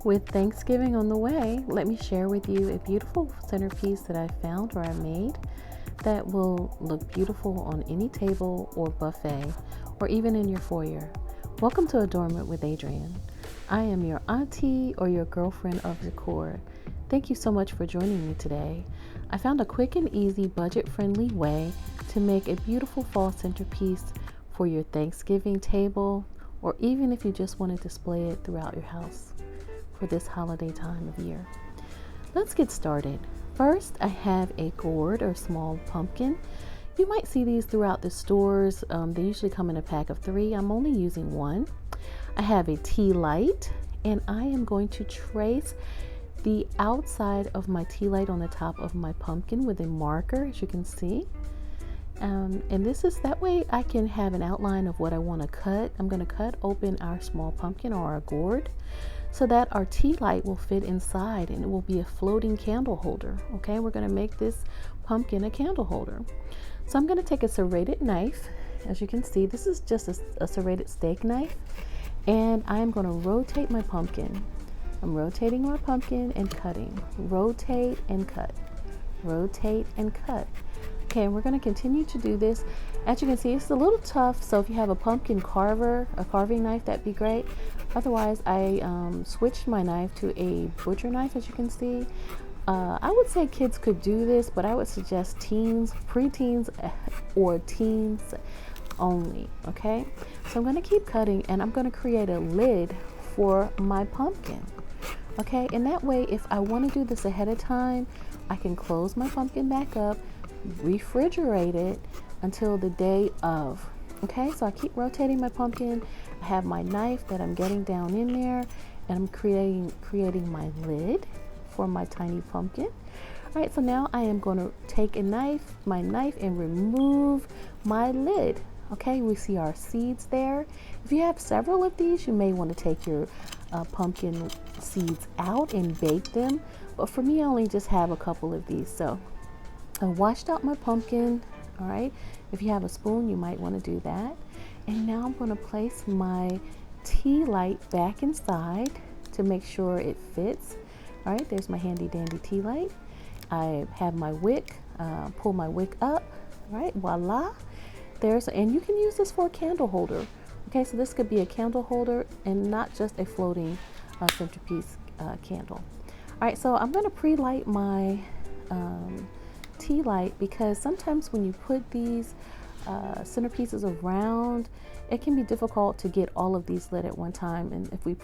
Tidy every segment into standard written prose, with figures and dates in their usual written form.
With Thanksgiving on the way, let me share with you a beautiful centerpiece that I found or I made that will look beautiful on any table or buffet or even in your foyer. Welcome to Adornment with Adrienne. I am your auntie or your girlfriend of decor. Thank you so much for joining me today. I found a quick and easy budget-friendly way to make a beautiful fall centerpiece for your Thanksgiving table or even if you just want to display it throughout your house for this holiday time of year. Let's get started. First, I have a gourd or small pumpkin. You might see these throughout the stores. They usually come in a pack of 3. I'm only using 1. I have a tea light, and I am going to trace the outside of my tea light on the top of my pumpkin with a marker, as you can see. And this is that way I can have an outline of what I want to cut. I'm going to cut open our small pumpkin or our gourd so that our tea light will fit inside and it will be a floating candle holder. Okay, we're going to make this pumpkin a candle holder. So I'm going to take a serrated knife. As you can see, this is just a serrated steak knife, and I'm going to rotate my pumpkin. I'm rotating my pumpkin and cutting. Rotate and cut. Rotate and cut. Okay, and we're going to continue to do this. As you can see, it's a little tough, so if you have a pumpkin carver, a carving knife, that'd be great. Otherwise, I switched my knife to a butcher knife, as you can see. I would say kids could do this, but I would suggest teens, preteens, or teens only, okay? So I'm going to keep cutting, and I'm going to create a lid for my pumpkin, okay? And that way, if I want to do this ahead of time, I can close my pumpkin back up, refrigerate it until the day of. Okay, so I keep rotating my pumpkin. I have my knife that I'm getting down in there, and I'm creating my lid for my tiny pumpkin. All right, so now I am going to take my knife and remove my lid. Okay, we see our seeds there. If you have several of these, you may want to take your pumpkin seeds out and bake them. But for me, I only just have a couple of these. So I washed out my pumpkin. All right, if you have a spoon, you might want to do that. And now I'm going to place my tea light back inside to make sure it fits. All right, there's my handy dandy tea light. I have my wick, pull my wick up. All right, voila. And you can use this for a candle holder. Okay, so this could be a candle holder and not just a floating centerpiece candle. All right, so I'm going to pre-light my tea light, because sometimes when you put these centerpieces around, it can be difficult to get all of these lit at one time, and if we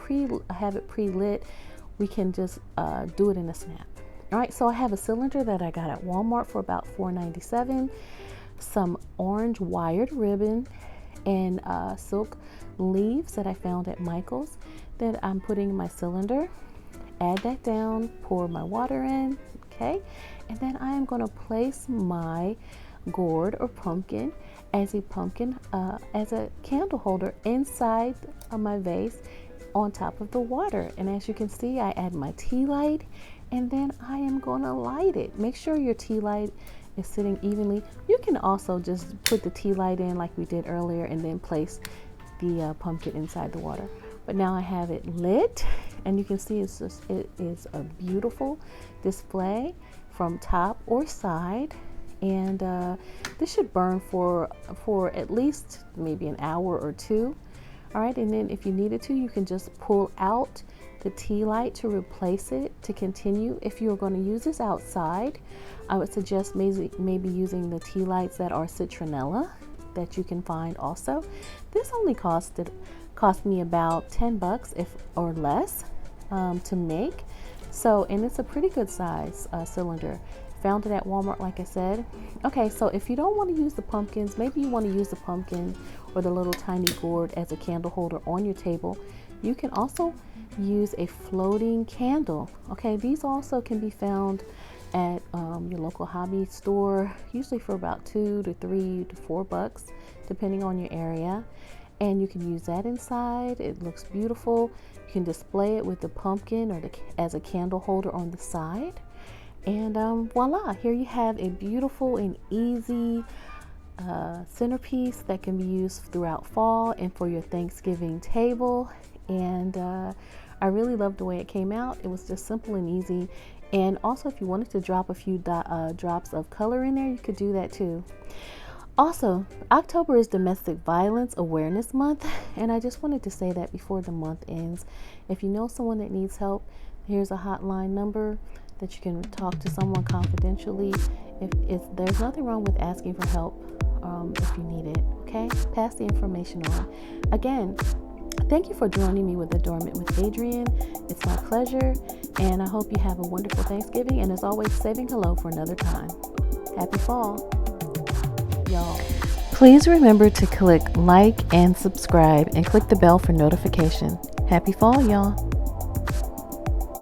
have it pre-lit, we can just do it in a snap. All right, so I have a cylinder that I got at Walmart for about $4.97, some orange wired ribbon, and silk leaves that I found at Michael's that I'm putting in my cylinder. Add that down, pour my water in. Okay, and then I am going to place my gourd or pumpkin as a candle holder inside of my vase on top of the water. And as you can see, I add my tea light, and then I am going to light it. Make sure your tea light is sitting evenly. You can also just put the tea light in like we did earlier and then place the pumpkin inside the water. But now I have it lit, and you can see it is a beautiful display from top or side, and this should burn for at least maybe an hour or 2. All right, and then if you needed to, you can just pull out the tea light to replace it to continue. If you're going to use this outside, I would suggest maybe using the tea lights that are citronella that you can find also. This only cost me about $10 or less to make. So, and it's a pretty good size cylinder. Found it at Walmart, like I said. Okay, so if you don't want to use the pumpkins, maybe you want to use the pumpkin or the little tiny gourd as a candle holder on your table, you can also use a floating candle. Okay, these also can be found at your local hobby store, usually for about $2 to $3 to $4, depending on your area. And you can use that inside. It looks beautiful. You can display it with the pumpkin or as a candle holder on the side. And voila, here you have a beautiful and easy centerpiece that can be used throughout fall and for your Thanksgiving table. And all I really loved the way it came out. It was just simple and easy. And also, if you wanted to drop a few drops of color in there, you could do that too. Also, October is Domestic Violence Awareness Month, and I just wanted to say that before the month ends. If you know someone that needs help, here's a hotline number that you can talk to someone confidentially. If there's nothing wrong with asking for help if you need it, okay? Pass the information on. Again, thank you for joining me with Adornment with Adrienne. It's my pleasure, and I hope you have a wonderful Thanksgiving, and as always, saving hello for another time. Happy fall, y'all. Please remember to click like and subscribe and click the bell for notification. Happy fall, y'all.